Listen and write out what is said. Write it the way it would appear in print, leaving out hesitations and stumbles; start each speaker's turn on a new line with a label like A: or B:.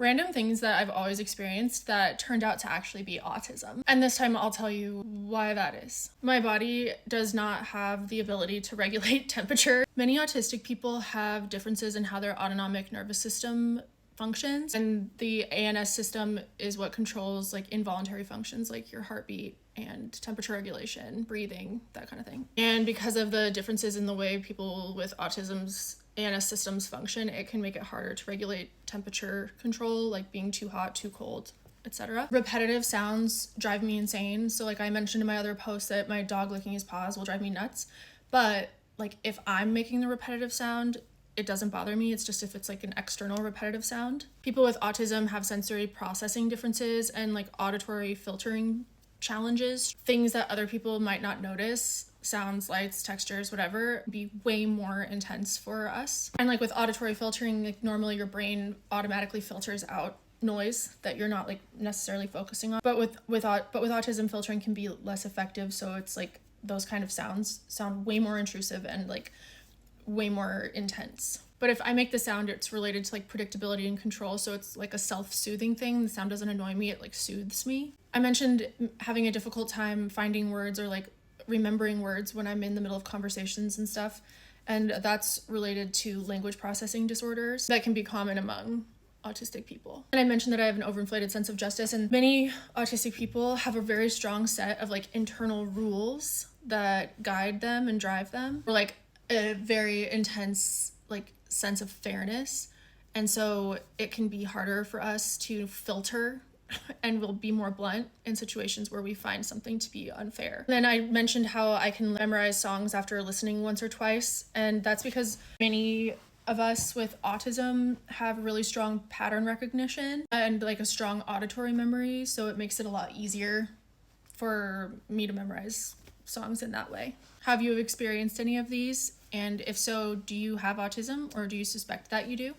A: Random things that I've always experienced that turned out to actually be autism. And this time I'll tell you why that is. My body does not have the ability to regulate temperature. Many autistic people have differences in how their autonomic nervous system functions, and the ANS system is what controls like involuntary functions like your heartbeat and temperature regulation, breathing, that kind of thing. And because of the differences in the way people with autism's ANS systems function, it can make it harder to regulate temperature control, like being too hot, too cold, etc. Repetitive sounds drive me insane. So like I mentioned in my other post that my dog licking his paws will drive me nuts, but like if I'm making the repetitive sound, it doesn't bother me. It's just if it's like an external repetitive sound. People with autism have sensory processing differences and like auditory filtering challenges. Things that other people might not notice, sounds, lights, textures, whatever, be way more intense for us. And like with auditory filtering, like normally your brain automatically filters out noise that you're not like necessarily focusing on. But with autism, filtering can be less effective. So it's like those kind of sounds sound way more intrusive and like way more intense. But if I make the sound, it's related to like predictability and control. So it's like a self-soothing thing. The sound doesn't annoy me, it like soothes me. I mentioned having a difficult time finding words or like remembering words when I'm in the middle of conversations and stuff. And that's related to language processing disorders that can be common among autistic people. And I mentioned that I have an overinflated sense of justice, and many autistic people have a very strong set of like internal rules that guide them and drive them, or like a very intense like sense of fairness. And so it can be harder for us to filter and we'll be more blunt in situations where we find something to be unfair. Then I mentioned how I can memorize songs after listening once or twice, and that's because many of us with autism have really strong pattern recognition and like a strong auditory memory, so it makes it a lot easier for me to memorize songs in that way. Have you experienced any of these? And if so, do you have autism or do you suspect that you do?